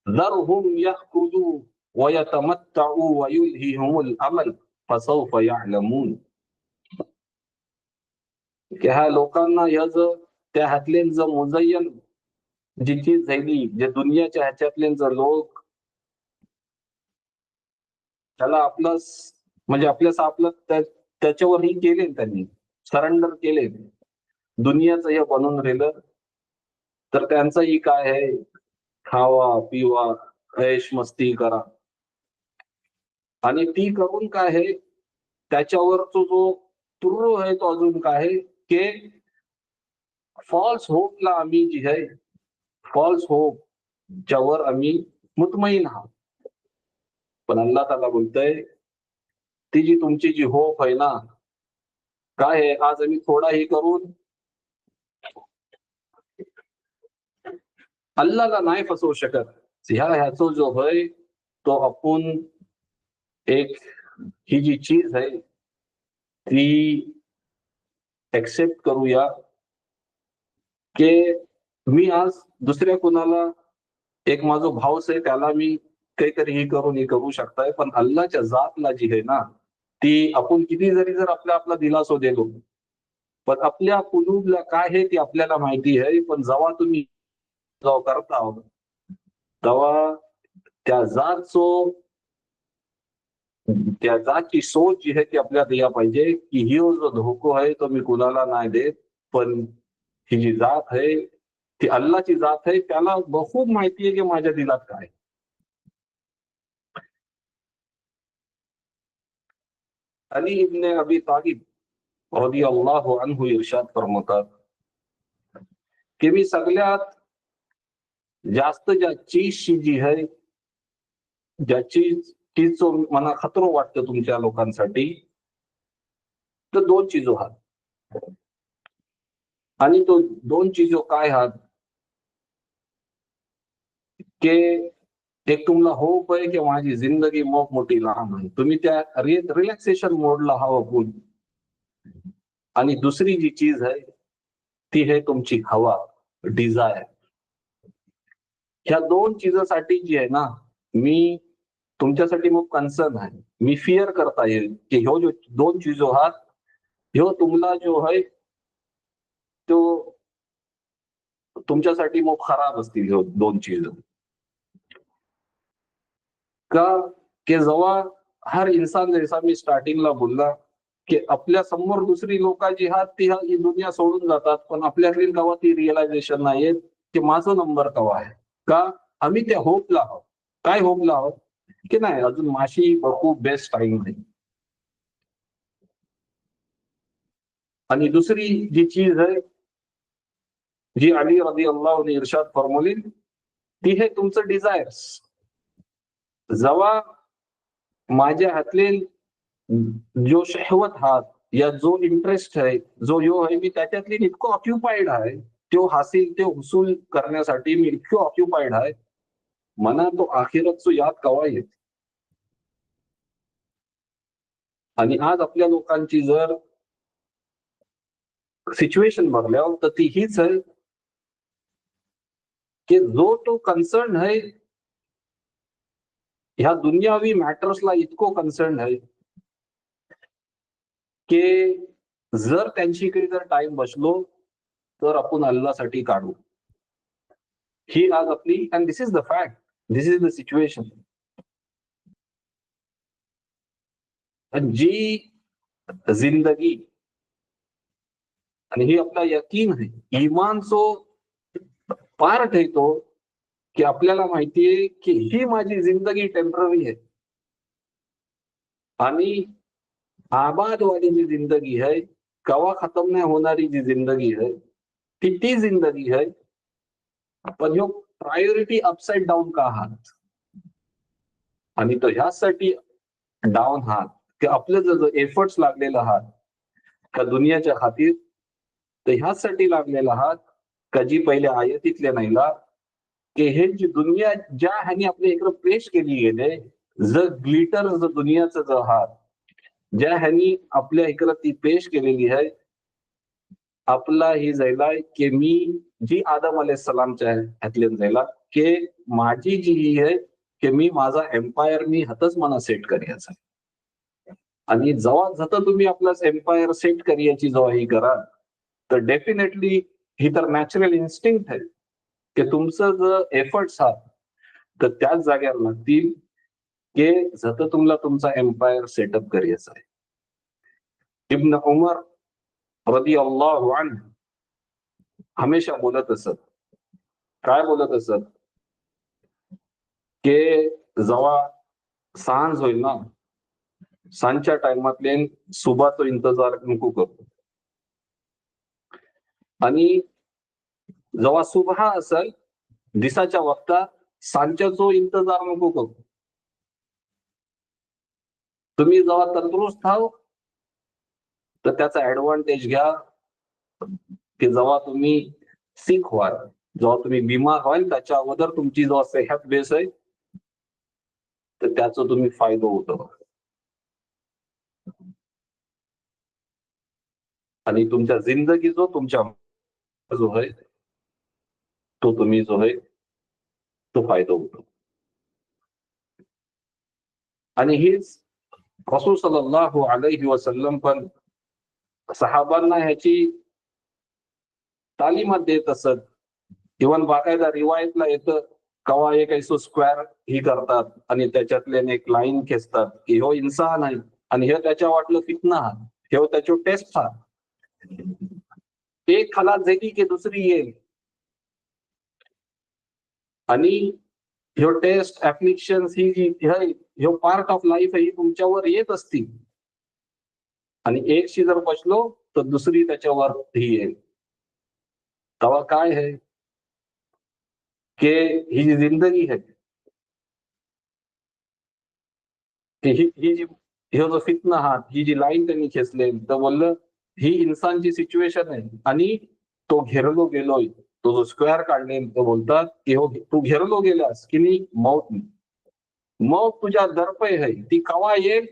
ذرهم يأكلوا ويتمتعوا ويلههم الأمل فسوف يعلمون. की ह्या लोकांना त्या हातले मुजय्यन जी चीज झाली, जे दुनियाच्या ह्याच्यातले लोक त्याला आपलं म्हणजे आपलं त्याच्यावरही केले, त्यांनी सरेंडर केले, दुनियाचं हे बनून राहिलं. तर त्यांचंही काय आहे, खावा पिवा ऐश मस्ती करा. आणि ती करून काय आहे, त्याच्यावरचा जो तुर्रो आहे तो अजून काय आहे की फॉल्स होपला आम्ही जी आहे, फॉल्स होप ज्यावर आम्ही मुतमईन आहोत. पण अल्लाह ताला बोलतय, ती जी तुमची जी होप आहे ना, काय आहे, आज आम्ही थोडाही करून अल्लाहला नाही फसवू शकत. ह्याचो जो आहे तो आपण एक ही जी चीज आहे ती एक्सेप्ट करूया की मी आज दुसऱ्या कुणाला, एक माझा भाऊच आहे त्याला मी काहीतरी ही करू शकताय, पण अल्लाहच्या जातला जी आहे ना, ती आपण किती जरी जर आपला दिलासो दिलो, पण आपल्या कुलूबला काय आहे ती आपल्याला माहिती आहे. पण जेव्हा तुम्ही करता तेव्हा त्या जातची सोच जी आहे ती आपल्याला या पाहिजे की ही जो धोको आहे तो मी कुणाला नाही देत, पण ही जी जात आहे ती अल्लाची जात आहे, त्याला खूप माहिती आहे की माझ्या दिलात काय. अली इब्न अबी तालिब रदियल्लाहु अन्हु इरशाद फरमातात की मी सगळ्यात जास्त ज्या चीजची जी आहे, ज्याची चीजचो मला खतरो वाटतं तुमच्या लोकांसाठी, तर दोन चीजो आहात. आणि तो दोन चीजो काय आहात की एक तुम्हाला होप आहे की माझी जिंदगी मोठी लहान आहे, तुम्ही त्या रिलॅक्सेशन मोडला हवं बोल. आणि दुसरी जी चीज आहे ती आहे तुमची हवा, डिझायर. ह्या दोन चीजासाठी जी आहे ना, मी तुमच्यासाठी मग कन्सर्न आहे, मी फिअर करता येईल की ह्यो जो दोन चीजो आहात, ह्यो तुम्हाला जो आहे तो तुमच्यासाठी मग खराब असतील ह्यो दोन चीज. का की जेव्हा हर इंसान, जैसा मी स्टार्टिंगला बोलला की आपल्या समोर दुसरी लोक जी आहात ती ही दुनिया सोडून जातात, पण आपल्याकडे कवा ती रिअलायझेशन नाही येत की माझा नंबर कवा आहे. का आम्ही त्या होपला आहोत. काय होपला आहोत की नाही, अजून माशी खूप बेस्ट टाइम नाही. आणि दुसरी जी चीज आहे जी अली रदियल्लाहु ने इरशाद फरमवली, ती आहे तुमचं डिझायर्स. जेव्हा माझ्या हातले जो शहवत हात या जो इंटरेस्ट आहे, जो यो आहे, मी त्याच्यातली इतकं ऑक्युपाइड आहे, तो हासिल ते हुसूल करण्यासाठी मी इतकं ऑक्युपाइड आहे, मना तो आखिरतचो याद कवा येत. आणि आज आपल्या लोकांची जर सिच्युएशन बघल्यावर तर ती हीच आहे की जो तो कन्सर्न आहे ह्या दुनियावी मॅटर्सला इतको कन्सर्न आहे की जर त्यांच्याकडे जर टाइम बसलो तर आपण अल्लाहसाठी काढू. ही आज आपली, and this is the fact, this is the situation. जी जिंदगी, आणि ही आपला यकीन आहे, इमानचो पार्ट आहे तो, की आपल्याला माहितीये की ही माझी जिंदगी टेम्पररी आहे, आणि आबाद वाली जी जिंदगी है, कवा खत्म नाही होणारी जी जिंदगी है, ती जिंदगी है. पण ह्यो प्रायोरिटी अपसाइड डाऊन का आहात, आणि तो ह्यासाठी डाऊन आहात की आपले जो एफर्ट्स लागलेला आहात का दुनियाच्या खातीर, तर ह्यासाठी लागलेला आहात का जी पहिले आयतीतले नाहीला की हे जी दुनिया ज्या ह्यानी आपल्या इकडे पेश केली गेले, जर ग्लिटर जर दुनियाचं जो आहात, ज्या ह्यानी आपल्या इकडे ती पेश केलेली आहे, आपला ही जायलाय की मी जी आदम अलैहिस्सलामच्या ह्यातल्यान जायला की माझी जी ही आहे की मी माझा एम्पायर मी हातच मना सेट करयाचा आणि जेव्हा जातं तुम्ही आपला एम्पायर सेट करयाची जेव्हा ही करा तर डेफिनेटली ही तर नॅचरल इन्स्टिंक्ट आहे की तुमचं जर एफर्ट्स आहात तर त्याच जाग्यावर लागतील की जत तुम्हाला तुमचा एम्पायर सेटअप करायचा आहे. इब्न उमर रदियल्लाहु अन्हु हमेशा बोलत असत, काय बोलत असत की जेव्हा सांज होईल ना, सांजच्या टाइमातले सुबाचा इंतजार नको करू आणि जेव्हा सुबहा असेल दिसाच्या वक्ता सांच्याचो इंतजार नको करू. तुम्ही जेव्हा तंदुरुस्त आहो तर त्याचा ऍडव्हान्टेज घ्या की जेव्हा तुम्ही सिक व्हाल, जेव्हा तुम्ही बिमार व्हाल त्याच्या अगोदर तुमची जेव्हा सेहत बेस आहे तर त्याचा तुम्ही फायदा होतो आणि तुमच्या जिंदगी जो तुमच्या जो आहे तो तुम्ही जो आहे तो फायदा होतो. आणि हीच रसूल सल्लल्लाहु अलैहि वसल्लम पण सहाबांना ह्याची तालीमात देत असत. इव्हन बाकायदा रिवायतला येतं कवा एक ऐसो स्क्वेअर ही करतात आणि त्याच्यातले एक लाईन खेचतात की ह्यो इन्सान आहे आणि हे त्याच्या वाटलं फितना हा ह्यो त्याच्या टेस्ट हा एक खलास झाली की दुसरी येईल आणि ह्यो टेस्ट ऍप्लिकेशन ही जी ह्यो पार्ट ऑफ लाईफ ही तुमच्यावर येत असती आणि एकशी जर बचलो तर दुसरी त्याच्यावर ही येईल. तेव्हा काय आहे की ही जी जिंदगी आहे ही ही जी ह्यो जो फितना आहात ही जी लाईन त्यांनी खेचले तर बोललं ही इन्सानची सिच्युएशन आहे आणि तो घेरलो गेलोय तो जो स्क्वेअर काढले तो बोलतात की हो तू घेरलो गेलास की नी मौत मौत तुझ्या दरपय आहे ती कवा येईल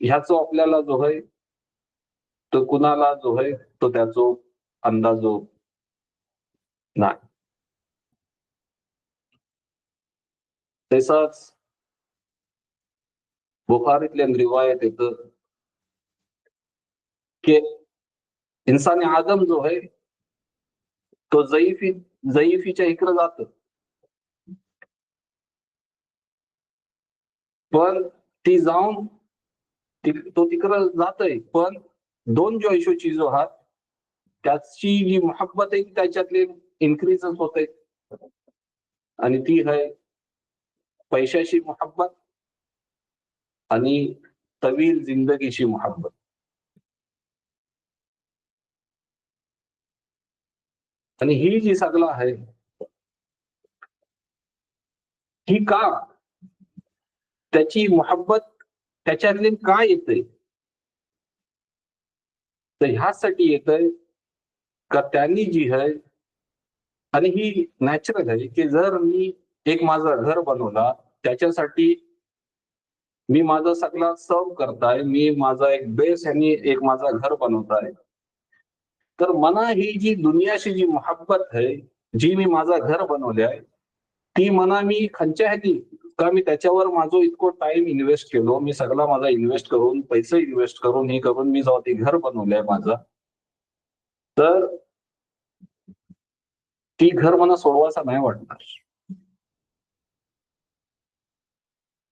ह्याचो आपल्याला जो आहे तो कुणाला जो आहे तो त्याचो अंदाजो नाही. तसाच बुखारीतल्या रिवायत येतं की इन्सानी आदम जो आहे तो जयीफीच्या इकडे जात पण ती जाऊन तो तिकडं जातय पण दोन जो ऐशोची जो आहात त्याची जी मोहब्बत आहे त्याच्यातले इन्क्रीजच होते आणि ती आहे पैशाची मोहब्बत आणि तवील जिंदगीची मोहब्बत. आणि ही जी सगळं आहे ही का त्याची मोहब्बत त्याच्यातले काय येते तर ह्यासाठी येतंय का त्यांनी जी आहे आणि ही नॅचरल आहे की जर मी एक माझा घर बनवला त्याच्यासाठी मी माझा सगळा सर्व करताय मी माझा एक बेस आणि एक माझा घर बनवताय तर मना ही जी दुनियाशी जी मोहब्बत आहे जी मी माझा घर बनवले आहे ती मना मी खंच्या आहे ती का मी त्याच्यावर माझं इतकं टाइम इन्व्हेस्ट केलो मी सगळा माझा इन्व्हेस्ट करून पैसे इन्व्हेस्ट करून हे करून मी जेव्हा ते घर बनवलंय माझं तर ती घर मला सोडवायचा नाही वाटणार.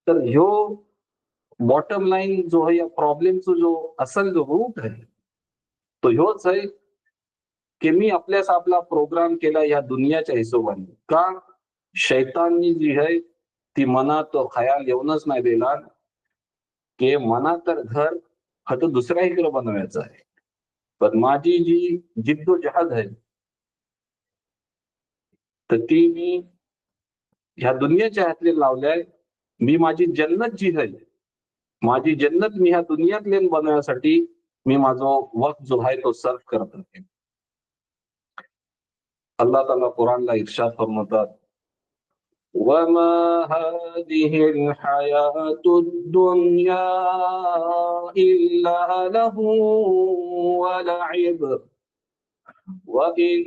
तर ह्यो बॉटम लाईन जो आहे या प्रॉब्लेमचा जो असल जो रूट आहे तो ह्योच आहे की मी आपल्यास आपला प्रोग्राम केला या दुनियाच्या हिशोबाने का शैताननी जी आहे ती मनात तो खयाल येऊनच नाही दिला की मनात तर घर हा तर दुसऱ्या इकडे बनवायचं आहे पण माझी जी जिद्दोजहद आहे तर ती मी ह्या दुनियाच्या हातले लावल्याय. मी माझी जन्नत जी आहे माझी जन्नत मी ह्या दुनियातले बनवण्यासाठी मी माझा वक्त जो आहे तो सर्व करत आहे. अल्लाह ताला कुरानला इर्शाद फरमातात वमा हादिहिल हयातुद दुन्या इल्ला लहू व लइब وإن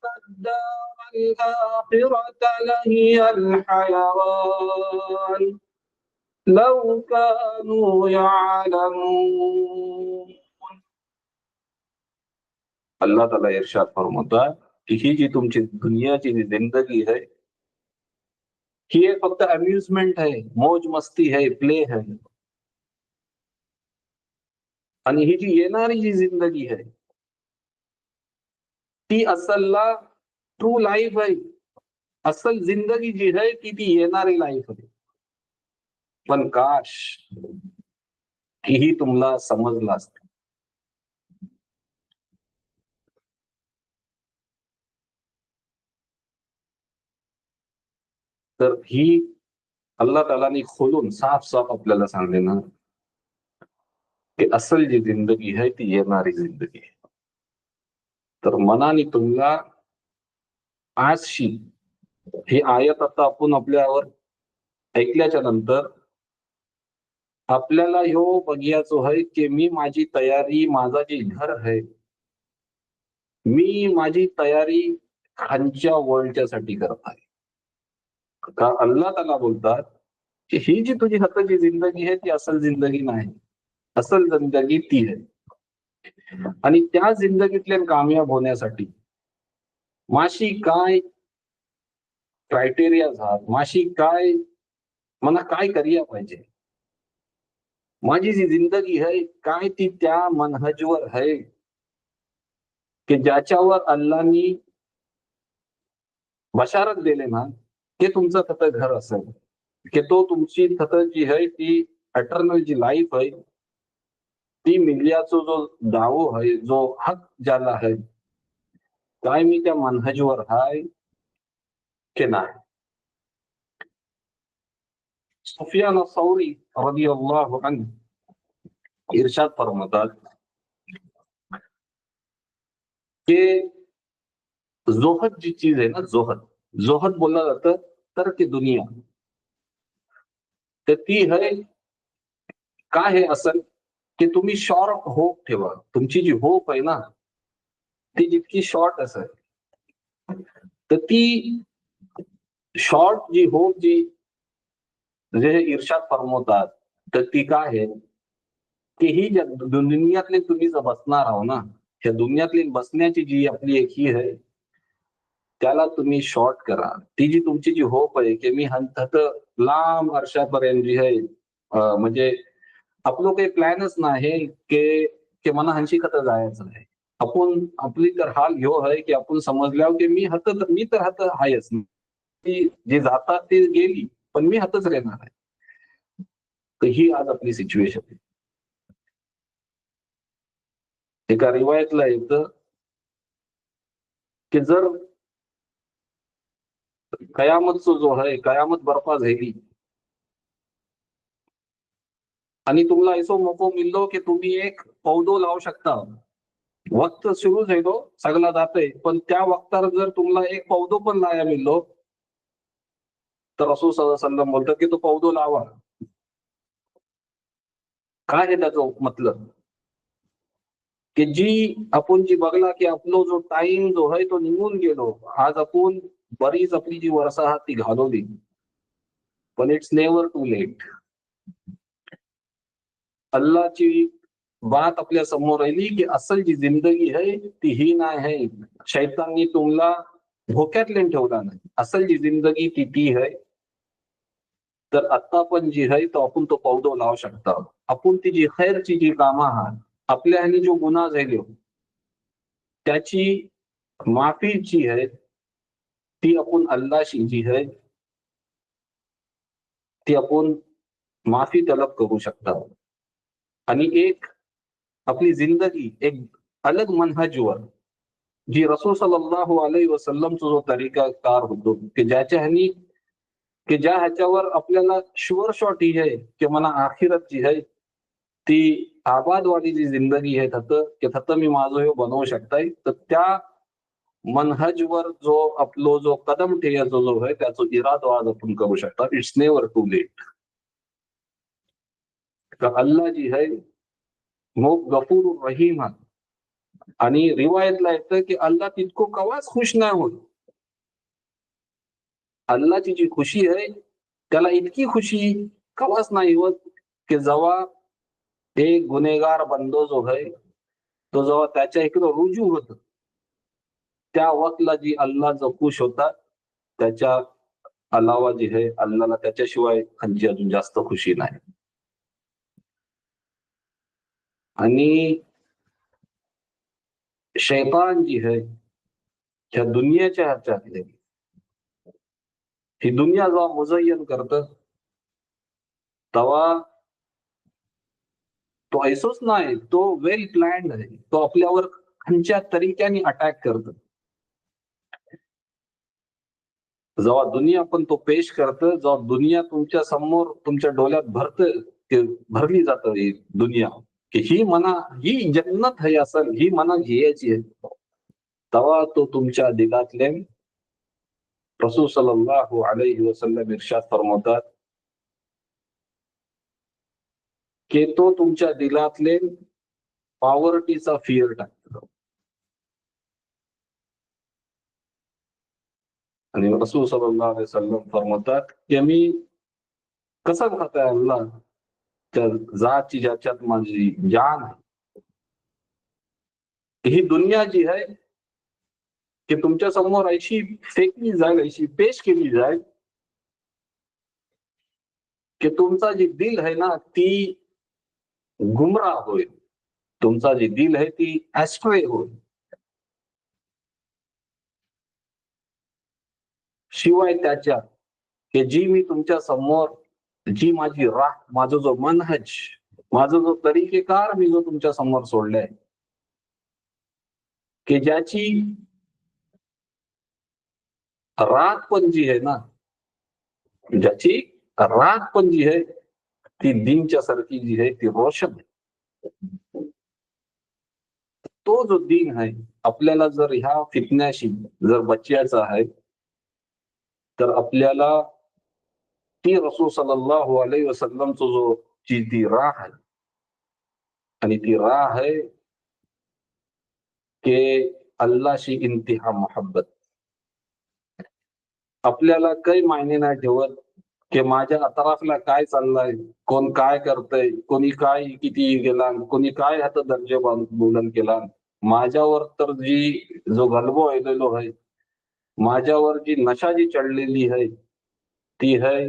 الدار الآخرة لهي الحيوان لو كانوا يعلمون. अल्लाह ताला इरशाद फरमाता की ही जी तुमची दुनियाची जी जिंदगी है ही एक फक्त अम्युजमेंट है, मौज मस्ती है, प्ले है. आणि ही जी येणारी जी जिंदगी आहे ती असलला ट्रू लाईफ आहे. असल जिंदगी जी आहे ती येणारी लाईफ आहे. पण काश ही तुम्हाला समजलं असतं. तर ही अल्लाह तालाने खोलून साफ साफ आपल्याला सांगले ना की असल जी जिंदगी आहे ती येणारी जिंदगी आहे. तर मनाने तुम्हाला आजशी ही आयत आता आपण आपल्यावर ऐकल्याच्या नंतर आपल्याला ह्यो बघियाचो आहे की मी माझी तयारी, माझा जे घर आहे, मी माझी तयारी खालच्या वर्ल्डच्या साठी करत आहे. का अल्लाह ताला बोलतात की ही जी तुझी हाताची जिंदगी आहे ती असल जिंदगी नाही. असल जिंदगी ती आहे. आणि त्या जिंदगीतल्या कामयाब होण्यासाठी माशी काय क्रायटेरिया झात, माशी काय मला काय करिया पाहिजे, माझी जी जिंदगी आहे काय ती त्या मनहजवर आहे की ज्याच्यावर अल्लाहनी बशारत दिले ना ते तुमचं खतं घर असेल की तो तुमची खतं जी आहे ती एटर्नल जी लाईफ आहे ती मिल्याचा जो दावो आहे, जो हक ज्याला आहे, काय मी त्या मनहजवर आहे की नाही. सुफियान सौरी रदियल्लाहु अन्हु इरशाद फरमातात की जोहद जी चीज आहे ना, जोहद बोललं जातं तर की दुनिया तर ती है काय हे असं की तुम्ही शॉर्ट होप ठेवा. तुमची जी होप आहे ना ती जितकी शॉर्ट असेल तर ती शॉर्ट जी होप जी जे इर्शाद फरमवतात तर ती काय आहे की ही ज्या दुनियातले तुम्ही जर बसणार आहो ना, ह्या दुनियातली बसण्याची जी आपली एक ही आहे त्याला तुम्ही शॉर्ट करा. ती जी तुमची जी होप आहे की मी हंत लांब वर्षापर्यंत जी आहे म्हणजे आपलं काही प्लॅनच नाही की मला हंशी खतं जायचं आहे. आपण आपली तर हाल ह्यो आहे की आपण समजल्यावर की मी तर हात आहेच. ती जी जातात ती गेली पण मी हातच राहणार आहे. तर ही आज आपली सिच्युएशन आहे. एका रिवायतला येतं की जर कयामतचा जो आहे कयामत बर्पा झाली आणि तुम्हाला ऐसो मोको मिळलो की तुम्ही एक पौधो लावू शकता. वक्त सुरू झालो सगळा जातोय पण त्या वक्तावर जर तुम्हाला एक पौधो पण लाया मिळलो तर रसूल सल्लल्लाहु अलैहि वसल्लम बोलतात की तो पौधो लावा. काय आहे त्याचं मतलब की जी आपण जी बघला की आपलो जो टाइम जो आहे तो निघून गेलो. आज आपण बरीच आपली जी वर्षा ती घालवली पण इट्स नेव्हर टू लेट. अल्लाची बात आपल्या समोर राहिली की असल जी जिंदगी आहे ती ही नाही आहे. शैताननी तुम्हाला धोक्यातले ठेवला नाही. असल जी जिंदगी ती आहे. तर आता पण जी आहे तो आपण तो पौधो लावू शकता. आपण ती जी खैरची जी कामं आहात आपल्या ह्यानी जो गुन्हा झाले त्याची माफी जी आहे ती आपण अल्लाशी जी आहे ती आपण माफी तलब करू शकता. आणि एक आपली जिंदगी एक अलग मनहजवर जी रसूल सल्लल्लाहु अलैहि वसल्लमचा जो तरीका कार होतो की ज्याच्या ह्यानी की ज्या ह्याच्यावर आपल्याला शुअर शॉट ही आहे की मला आखिरत जी आहे ती आबादवादी जी जिंदगी आहे थतं मी माझं हे बनवू शकताय. तर त्या मनहजवर जो आपलो जो कदम ठेवायचो जो आहे त्याचा इरादो आज आपण करू शकता. It's never too late. Allah ji है वो गफूर रहीम है. आणि रिवायतला येतं की अल्लाह तितको कवाच खुश नाही होत. अल्लाची जी खुशी आहे त्याला इतकी खुशी कवाच नाही होत की जेव्हा एक गुन्हेगार बंदो जो आहे तो जेव्हा त्याच्या इकडे रुजू होत, त्या वक्तला जी अल्लाह जो खुश होता त्याच्या अलावा जी आहे अल्लाला त्याच्याशिवाय आणखी अजून जास्त खुशी नाही. आणि शैतान जी आहे ह्या दुनियाच्या ह्याच्यातले, ही दुनिया जेव्हा मुझय्यन करतं तेव्हा तो ऐसोच नाही, तो वेल प्लॅन्ड आहे. तो आपल्यावर खंच्या तरीक्याने अटॅक करत. जेव्हा दुनिया पण तो पेश करतं, जेव्हा दुनिया तुमच्या समोर तुमच्या डोळ्यात ते भरली जातं ही दुनिया, की ही मना ही जन्नत आहे असल, ही मना घ्यायची आहे. तेव्हा तो तुमच्या दिलातले रसूल सल्लल्लाहु अलैहि वसल्लम इर्शाद फरमावतात की तो तुमच्या दिलातले पॉवर्टीचा फिअर टाकतो. आणि रसूल सल्लल्लाहु अलैहि वसल्लम फरमावतात की मी कसं खाताय अल्लाह त्या जातची ज्याच्यात माझी जान आहे, ही दुनिया जी आहे की तुमच्या समोर अशी फेकली जाईल, अशी पेश केली जाईल की तुमचा जी दिल आहे ना ती गुमराह होईल. तुमचा जी दिल आहे ती ऍस्ट्रे होईल. शिवाय त्याच्या की जी मी तुमच्या समोर जी माझी राह, माझा जो मनहज, माझा जो तरीकेकार मी जो तुमच्या समोर सोडलाय, की ज्याची रात पण जी आहे ना, ज्याची रात पण जी आहे ती दिनच्या सारखी जी आहे ती रोशन आहे. तो जो दिन आहे आपल्याला जर ह्या फितन्याशी जर बचायचा आहे तर आपल्याला ती रसूल सल्लल्लाहु अलैहि वसल्लमचा जो ती राह आहे, आणि ती राह आहे की अल्लाशी इंतिहा मोहब्बत. आपल्याला काही मायने नाही ठेवत की माझ्या अतराफला काय चाललंय, कोण काय करतंय, कोणी काय किती गेला, कोणी काय हात दर्जा बुलंद केला. माझ्यावर तर जो गलबो आलेलो आहे, माझ्यावर जी नशा जी चढलेली आहे ती है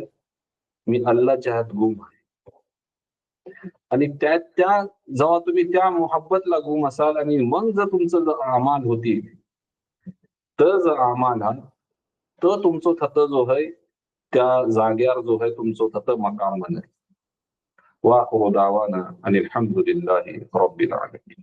मी अल्लाच्या हात गुम आहे. आणि त्या जेव्हा तुम्ही त्या मोहब्बतला गुम असाल आणि मग जर तुमचं जर अमाल होती, तर जर अमाल हा तर तुमचं थत जो आहे त्या जाग्यावर जो आहे तुमचं थत मकाम बने. वाखिरु दावाना अनिल हम्दुलिल्लाहि रब्बिल आलमीन.